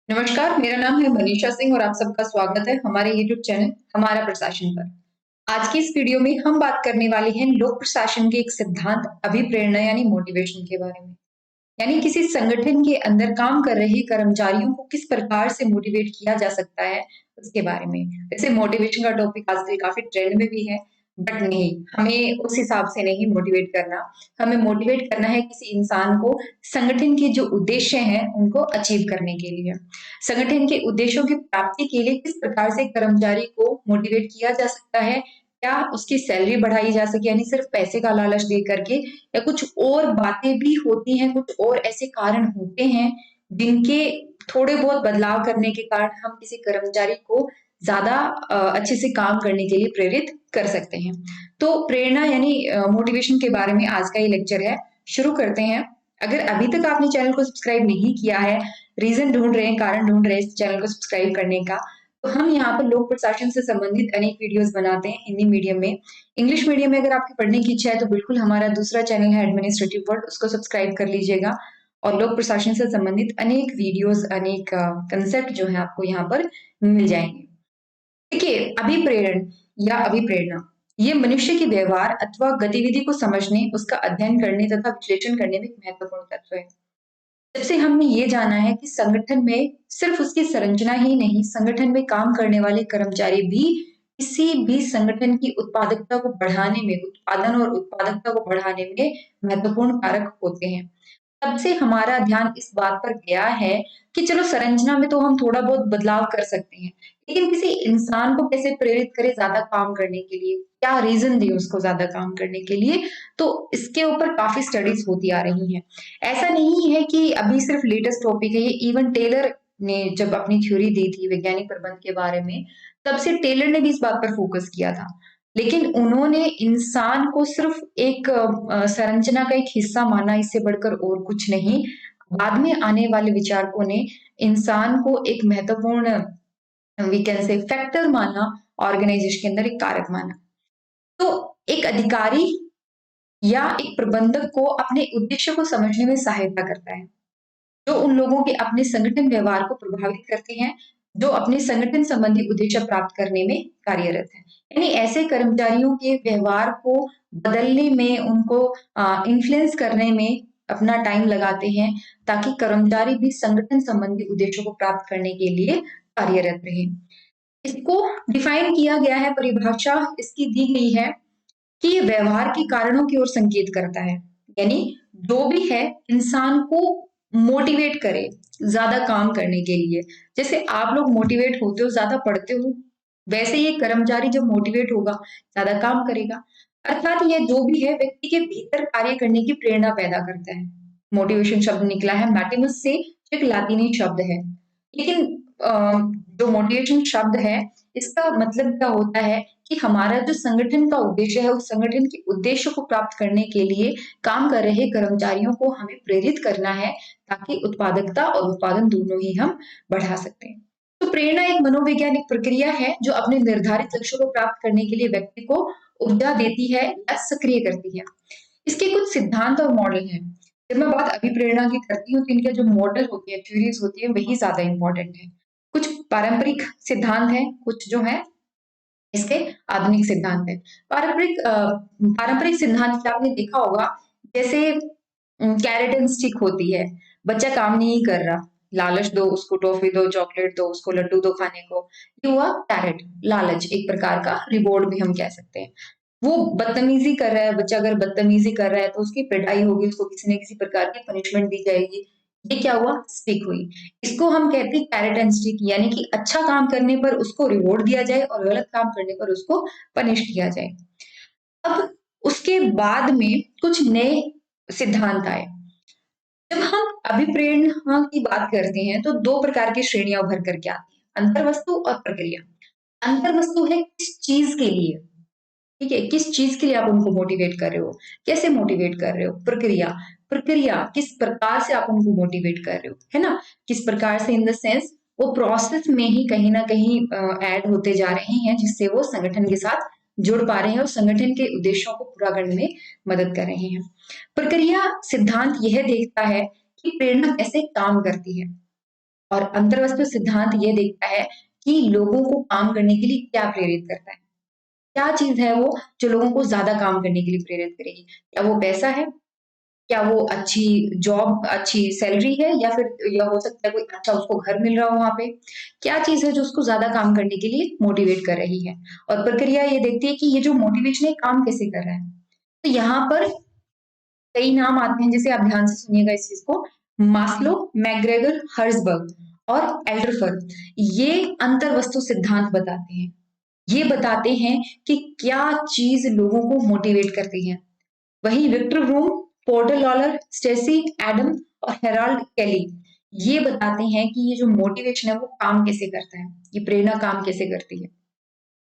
नमस्कार, मेरा नाम है मनीषा सिंह और आप सबका स्वागत है हमारे यूट्यूब चैनल हमारा प्रशासन पर। आज की इस वीडियो में हम बात करने वाले हैं लोक प्रशासन के एक सिद्धांत अभिप्रेरणा यानी मोटिवेशन के बारे में। यानी किसी संगठन के अंदर काम कर रहे कर्मचारियों को किस प्रकार से मोटिवेट किया जा सकता है उसके बारे में। वैसे मोटिवेशन का टॉपिक आजकल काफी ट्रेंड में भी है, बट नहीं, हमें उस हिसाब से नहीं मोटिवेट करना। हमें मोटिवेट करना है किसी इंसान को संगठन के जो उद्देश्य हैं उनको अचीव करने के लिए। संगठन के उद्देश्यों की प्राप्ति के लिए किस प्रकार से कर्मचारी को मोटिवेट किया जा सकता है, क्या उसकी सैलरी बढ़ाई जा सके यानी सिर्फ पैसे का लालच दे करके, या कुछ और बातें भी होती हैं, कुछ और ऐसे कारण होते हैं जिनके थोड़े बहुत बदलाव करने के कारण हम किसी कर्मचारी को ज़्यादा अच्छे से काम करने के लिए प्रेरित कर सकते हैं। तो प्रेरणा यानी मोटिवेशन के बारे में आज का ये लेक्चर है, शुरू करते हैं। अगर अभी तक आपने चैनल को सब्सक्राइब नहीं किया है, रीज़न ढूँढ रहे हैं, कारण ढूँढ रहे हैं इस चैनल को सब्सक्राइब करने का, तो हम यहाँ पर लोक प्रशासन से संबंधित अनेक वीडियोज़ बनाते हैं हिंदी मीडियम में। इंग्लिश मीडियम में अगर आपकी पढ़ने की इच्छा है तो बिल्कुल हमारा दूसरा चैनल है एडमिनिस्ट्रेटिव वर्ल्ड, उसको सब्सक्राइब कर लीजिएगा और लोक प्रशासन से संबंधित अनेक वीडियोज़, अनेक कंसेप्ट जो है आपको यहाँ पर मिल जाएँगे। देखिए, अभिप्रेरण या अभिप्रेरणा ये मनुष्य के व्यवहार अथवा गतिविधि को समझने, उसका अध्ययन करने तथा विश्लेषण करने में एक महत्वपूर्ण तत्व है। जब से हमने ये जाना है कि संगठन में सिर्फ उसकी संरचना ही नहीं, संगठन में काम करने वाले कर्मचारी भी किसी भी संगठन की उत्पादकता को बढ़ाने में, उत्पादन और उत्पादकता को बढ़ाने में महत्वपूर्ण कारक होते हैं। तब से हमारा ध्यान इस बात पर गया है कि चलो संरचना में तो हम थोड़ा बहुत बदलाव कर सकते हैं, लेकिन किसी इंसान को कैसे प्रेरित करें ज़्यादा काम करने के लिए? क्या रीज़न दें उसको ज़्यादा काम करने के लिए? तो इसके ऊपर काफ़ी स्टडीज़ होती आ रही हैं। ऐसा नहीं है कि अभी सिर्फ लेटेस्ट टॉपिक है ये, इवन टेलर ने जब अपनी थ्योरी दी थी वैज्ञानिक प्रबंध के बारे में, तब से टेलर ने भी इस बात पर फोकस किया था। लेकिन उन्होंने इंसान को सिर्फ एक संरचना का एक हिस्सा माना, इससे बढ़कर और कुछ नहीं। बाद में आने वाले विचारकों ने इंसान को एक महत्वपूर्ण वी कैन से फैक्टर माना, ऑर्गेनाइजेशन के अंदर एक कारक माना। तो एक अधिकारी या एक प्रबंधक को अपने उद्देश्य को समझने में सहायता करता है, जो उन लोगों के अपने संगठन व्यवहार को प्रभावित करते हैं, जो अपने संगठन संबंधी उद्देश्य प्राप्त करने में कार्यरत हैं। यानी ऐसे कर्मचारियों के व्यवहार को बदलने में, उनको इन्फ्लुएंस करने में अपना टाइम लगाते हैं, ताकि कर्मचारी भी संगठन संबंधी उद्देश्यों को प्राप्त करने के लिए कार्यरत रहें। इसको डिफाइन किया गया है, परिभाषा इसकी दी गई है कि ये व्यवहार के कारणों की ओर संकेत करता है। यानी जो भी है इंसान को मोटिवेट करे ज्यादा काम करने के लिए। जैसे आप लोग मोटिवेट होते हो, ज्यादा पढ़ते हो, वैसे ये कर्मचारी जब मोटिवेट होगा ज्यादा काम करेगा। अर्थात ये जो भी है व्यक्ति के भीतर कार्य करने की प्रेरणा पैदा करता है। मोटिवेशन शब्द निकला है मैटिमस से, एक लातीनी शब्द है। लेकिन जो मोटिवेशन शब्द है इसका मतलब क्या होता है कि हमारा जो संगठन का उद्देश्य है, उस संगठन के उद्देश्य को प्राप्त करने के लिए काम कर रहे कर्मचारियों को हमें प्रेरित करना है, ताकि उत्पादकता और उत्पादन दोनों ही हम बढ़ा सकते हैं। तो प्रेरणा एक मनोवैज्ञानिक प्रक्रिया है जो अपने निर्धारित लक्ष्य को प्राप्त करने के लिए व्यक्ति को ऊर्जा देती है या सक्रिय करती है। इसके कुछ सिद्धांत और मॉडल हैं। जब मैं बात अभिप्रेरणा की करती हूँ तो इनके जो मॉडल होते हैं, थ्योरीज होती है, वही ज्यादा इंपॉर्टेंट है। कुछ पारंपरिक सिद्धांत हैं, कुछ जो है इसके आधुनिक सिद्धांत है। पारंपरिक सिद्धांत से आपने देखा होगा, जैसे कैरेट एंड स्टिक होती है। बच्चा काम नहीं कर रहा, लालच दो उसको, टॉफी दो, चॉकलेट दो उसको, लड्डू दो खाने को, ये हुआ कैरेट, लालच, एक प्रकार का रिवॉर्ड भी हम कह सकते हैं। वो बदतमीजी कर रहा है, बच्चा अगर बदतमीजी कर रहा है तो उसकी पिटाई होगी, उसको किसी न किसी प्रकार की पनिशमेंट दी जाएगी। ये क्या हुआ? स्टिक हुई। इसको हम कहते हैं कैरेट एंड स्टिक, यानी कि अच्छा काम करने पर उसको रिवॉर्ड दिया जाए और गलत काम करने पर उसको पनिश किया जाए। अब उसके बाद में कुछ नए सिद्धांत आए। जब हम अभिप्रेरणा की बात करते हैं तो दो प्रकार की श्रेणियां उभर करके आती हैं, अंतर्वस्तु और प्रक्रिया। अंतर्वस्तु है किस चीज के लिए, ठीक है, किस चीज के लिए आप उनको मोटिवेट कर रहे हो, कैसे मोटिवेट कर रहे हो। प्रक्रिया, प्रक्रिया किस प्रकार से आप उनको मोटिवेट कर रहे हो, है ना, किस प्रकार से, इन द सेंस वो प्रोसेस में ही कहीं ना कहीं ऐड होते जा रहे हैं, जिससे वो संगठन के साथ जुड़ पा रहे हैं और संगठन के उद्देश्यों को पूरा करने में मदद कर रहे हैं। प्रक्रिया सिद्धांत यह देखता है कि प्रेरणा कैसे काम करती है। और अंतर्वस्तु सिद्धांत ये देखता है कि लोगों को काम करने के लिए क्या प्रेरित करता है, क्या चीज है वो जो लोगों को ज्यादा काम करने के लिए प्रेरित करेगी। क्या वो पैसा है, क्या वो अच्छी जॉब, अच्छी सैलरी है, या फिर यह हो सकता है कोई अच्छा उसको घर मिल रहा हो वहां पे। क्या चीज है जो उसको ज्यादा काम करने के लिए मोटिवेट कर रही है। और प्रक्रिया ये देखती है कि ये जो मोटिवेशन है काम कैसे कर रहा है। तो यहाँ पर कई नाम आते हैं, जैसे आप ध्यान से सुनिएगा इस चीज को। मास्लो, मैग्रेगर, हर्सबर्ग और एल्डरफर, ये अंतर्वस्तु सिद्धांत बताते हैं। ये बताते हैं कि क्या चीज लोगों को मोटिवेट करती है। वहीं Victor Vroom, Porter Lawler, Stacy Adam और हेराल्ड केली ये बताते हैं कि ये जो मोटिवेशन है वो काम कैसे करता है, ये प्रेरणा काम कैसे करती है।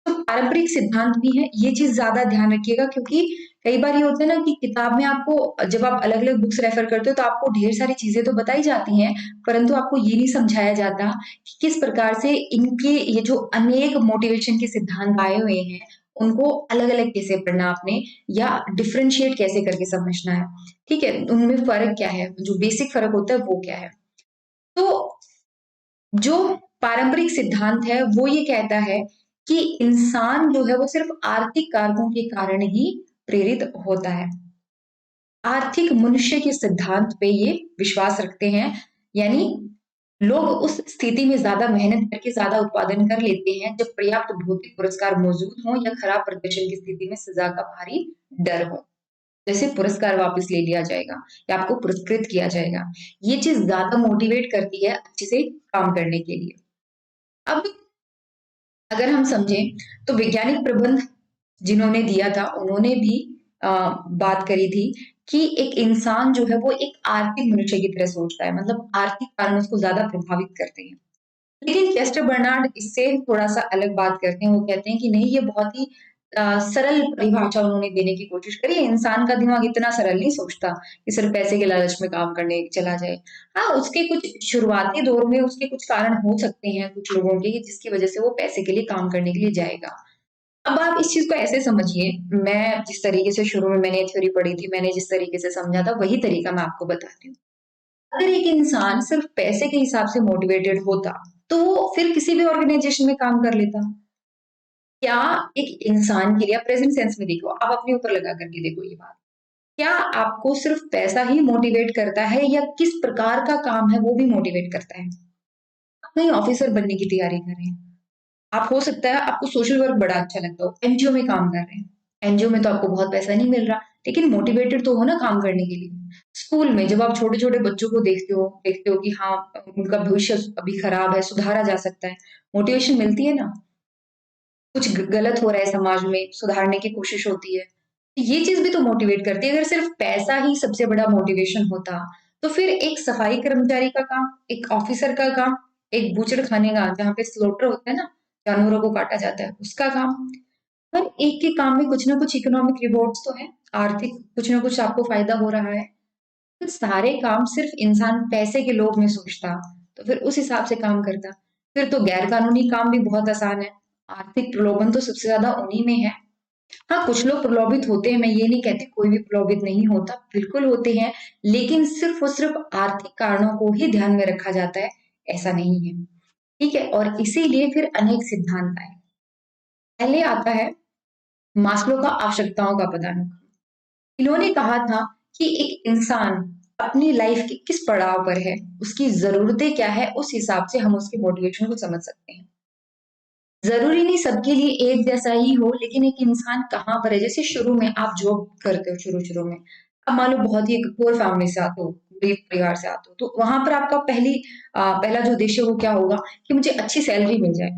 तो पारंपरिक सिद्धांत भी है, ये चीज ज्यादा ध्यान रखिएगा, क्योंकि कई बार ये होता है ना कि किताब में आपको, जब आप अलग अलग बुक्स रेफर करते हो तो आपको ढेर सारी चीजें तो बताई जाती हैं, परंतु आपको ये नहीं समझाया जाता कि किस प्रकार से इनके ये जो अनेक मोटिवेशन के सिद्धांत आए हुए हैं उनको अलग अलग कैसे पढ़ना आपने, या डिफरेंशिएट कैसे करके समझना है। ठीक है, उनमें फर्क क्या है, जो बेसिक फर्क होता है वो क्या है। तो जो पारंपरिक सिद्धांत है वो ये कहता है कि इंसान जो है वो सिर्फ आर्थिक कारकों के कारण ही प्रेरित होता है। आर्थिक मनुष्य के सिद्धांत पे ये विश्वास रखते हैं, यानी लोग उस स्थिति में ज्यादा मेहनत करके ज्यादा उत्पादन कर लेते हैं जब पर्याप्त भौतिक पुरस्कार मौजूद हो या खराब प्रदर्शन की स्थिति में सजा का भारी डर हो। जैसे पुरस्कार वापस ले लिया जाएगा या आपको पुरस्कृत किया जाएगा, ये चीज ज्यादा मोटिवेट करती है अच्छे से काम करने के लिए। अब अगर हम समझें तो वैज्ञानिक प्रबंध जिन्होंने दिया था उन्होंने भी बात करी थी कि एक इंसान जो है वो एक आर्थिक मनुष्य की तरह सोचता है, मतलब आर्थिक कारण उसको ज्यादा प्रभावित करते हैं। लेकिन चेस्टर बर्नार्ड इससे थोड़ा सा अलग बात करते हैं, वो कहते हैं कि नहीं, ये बहुत ही सरल परिभाषा उन्होंने देने की कोशिश करी। इंसान का दिमाग इतना सरल नहीं सोचता कि सिर्फ पैसे के लालच में काम करने चला जाए। हाँ, उसके कुछ शुरुआती दौर में उसके कुछ कारण हो सकते हैं कुछ लोगों के, जिसकी वजह से वो पैसे के लिए काम करने के लिए जाएगा। अब आप इस चीज को ऐसे समझिए, मैं जिस तरीके से शुरू में मैंने थ्योरी पढ़ी थी, मैंने जिस तरीके से समझा था वही तरीका मैं आपको बताती हूँ। अगर एक इंसान सिर्फ पैसे के हिसाब से मोटिवेटेड होता तो वो फिर किसी भी ऑर्गेनाइजेशन में काम कर लेता। क्या एक इंसान के लिए, प्रेजेंट सेंस में देखो, आप अपने ऊपर लगा करके देखो ये बात, क्या आपको सिर्फ पैसा ही मोटिवेट करता है या किस प्रकार का काम है वो भी मोटिवेट करता है। आप कहीं ऑफिसर बनने की तैयारी कर रहे हैं, आप हो सकता है आपको सोशल वर्क बड़ा अच्छा लगता हो, एनजीओ में काम कर रहे हैं, एनजीओ में तो आपको बहुत पैसा नहीं मिल रहा, लेकिन मोटिवेटेड तो हो ना काम करने के लिए। स्कूल में जब आप छोटे छोटे बच्चों को देखते हो कि हाँ उनका भविष्य अभी खराब है, सुधारा जा सकता है, मोटिवेशन मिलती है ना। कुछ गलत हो रहा है समाज में, सुधारने की कोशिश होती है, ये चीज भी तो मोटिवेट करती है। अगर सिर्फ पैसा ही सबसे बड़ा मोटिवेशन होता तो फिर एक सफाई कर्मचारी का काम, एक ऑफिसर का काम, एक बूचड़ खाने का जहाँ पे स्लोटर होता है ना, जानवरों को काटा जाता है, उसका काम, हर एक के काम में कुछ ना कुछ इकोनॉमिक रिवॉर्ड्स तो है, आर्थिक कुछ ना कुछ आपको फायदा हो रहा है। तो सारे काम सिर्फ इंसान पैसे के लोभ में सोचता तो फिर उस हिसाब से काम करता। फिर तो गैर कानूनी काम भी बहुत आसान है, आर्थिक प्रलोभन तो सबसे ज्यादा उन्हीं में है। हाँ, कुछ लोग प्रलोभित होते हैं, मैं ये नहीं कहती कोई भी प्रलोभित नहीं होता, बिल्कुल होते हैं, लेकिन सिर्फ और सिर्फ आर्थिक कारणों को ही ध्यान में रखा जाता है, ऐसा नहीं है। ठीक है, और इसीलिए फिर अनेक सिद्धांत आए। पहले आता है मास्लो का आवश्यकताओं का पदानुक्रम। इन्होंने कहा था कि एक इंसान अपनी लाइफ के किस पड़ाव पर है, उसकी जरूरतें क्या है, उस हिसाब से हम उसके मोटिवेशन को समझ सकते हैं। जरूरी नहीं सबके लिए एक जैसा ही हो, लेकिन एक इंसान कहाँ पर है, जैसे शुरू में आप जॉब करते हो, शुरू शुरू में अब मान लो बहुत ही एक पुअर फैमिली से आते हो, गरीब परिवार से आते हो, तो वहां पर आपका पहला जो उद्देश्य वो क्या होगा कि मुझे अच्छी सैलरी मिल जाए,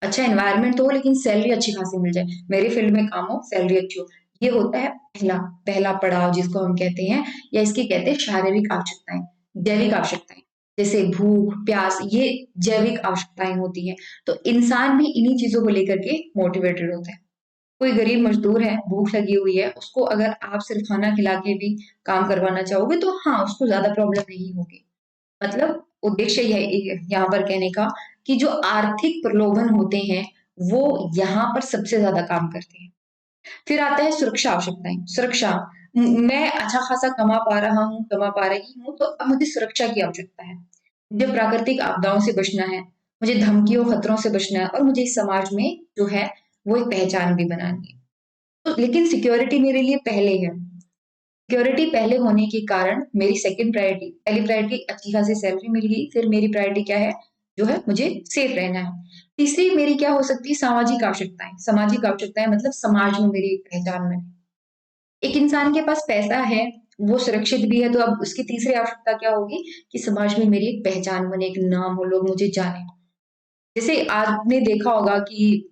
अच्छा एनवायरनमेंट तो हो लेकिन सैलरी अच्छी खासी मिल जाए, मेरे फील्ड में काम हो, सैलरी अच्छी हो। ये होता है पहला पहला पड़ाव जिसको हम कहते हैं, या इसके कहते हैं शारीरिक आवश्यकताएं, जैविक आवश्यकताएं, जैसे भूख प्यास, ये जैविक आवश्यकताएं होती हैं। तो इंसान भी इन्हीं चीजों को लेकर के मोटिवेटेड होता है। कोई गरीब मजदूर है, भूख लगी हुई है, उसको अगर आप सिर्फ खाना खिला के भी काम करवाना चाहोगे तो हाँ उसको ज्यादा प्रॉब्लम नहीं होगी। मतलब उद्देश्य यह यहाँ पर कहने का कि जो आर्थिक प्रलोभन होते हैं वो यहाँ पर सबसे ज्यादा काम करते हैं। फिर आता है सुरक्षा आवश्यकताएं, सुरक्षा, मैं अच्छा खासा कमा पा रहा हूँ, कमा पा रही हूँ, तो अब मुझे सुरक्षा की आवश्यकता है। मुझे प्राकृतिक आपदाओं से बचना है, मुझे धमकियों खतरों से बचना है और मुझे इस समाज में जो है वो एक पहचान भी बनानी है। तो लेकिन सिक्योरिटी मेरे लिए पहले है। सिक्योरिटी पहले होने के कारण मेरी सेकंड प्रायोरिटी, पहली प्रायोरिटी अच्छी खासी सैलरी मिल गई, फिर मेरी प्रायोरिटी क्या है, जो है मुझे सेफ रहना है। तीसरी मेरी क्या हो सकती है, सामाजिक आवश्यकताएं। सामाजिक आवश्यकताएं मतलब समाज में मेरी एक पहचान बने। एक इंसान के पास पैसा है, वो सुरक्षित भी है, तो अब उसकी तीसरी आवश्यकता क्या होगी कि समाज में मेरी एक पहचान बने, एक नाम हो, लोग मुझे जाने। जैसे आपने देखा होगा कि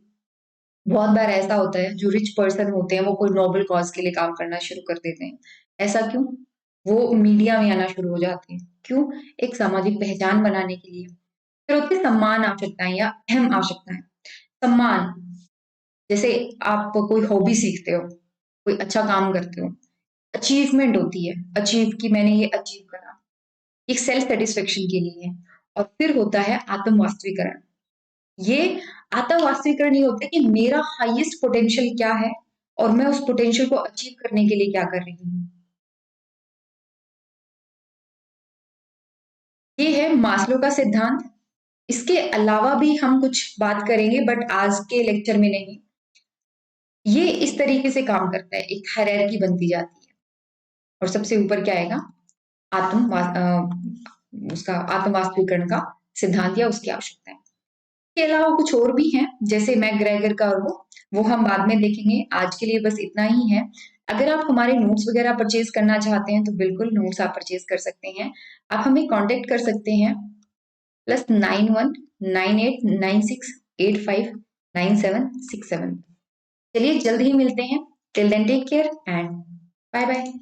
बहुत बार ऐसा होता है, जो रिच पर्सन होते हैं वो कोई नोबल कॉज के लिए काम करना शुरू कर देते हैं। ऐसा क्यों? वो मीडिया में आना शुरू हो जाते हैं। क्यों? एक सामाजिक पहचान बनाने के लिए। फिर होती है सम्मान आवश्यकताएं या अहम आवश्यकताएं। सम्मान, जैसे आप कोई हॉबी सीखते हो, कोई अच्छा काम करते हो, अचीवमेंट होती है, अचीव कि मैंने ये अचीव करा, एक सेल्फ सेटिस्फेक्शन के लिए है। और फिर होता है आत्म वास्तवीकरण। ये आत्म वास्तवीकरण ये होता है कि मेरा हाईएस्ट पोटेंशियल क्या है और मैं उस पोटेंशियल को अचीव करने के लिए क्या कर रही हूँ। ये है मास्लो का सिद्धांत। इसके अलावा भी हम कुछ बात करेंगे बट आज के लेक्चर में नहीं। ये इस तरीके से काम करता है, एक हायरार्की बनती जाती है और सबसे ऊपर क्या आएगा, आत्म उसका आत्म वास्तवीकरण का सिद्धांत या उसकी आवश्यकताएं। के अलावा कुछ और भी हैं, जैसे मैकग्रेगर का और वो हम बाद में देखेंगे। आज के लिए बस इतना ही है। अगर आप हमारे नोट्स वगैरह परचेज करना चाहते हैं तो बिल्कुल नोट्स आप परचेज कर सकते हैं। आप हमें कांटेक्ट कर सकते हैं +919896859767। चलिए जल्द ही मिलते हैं। Till then take care and bye bye.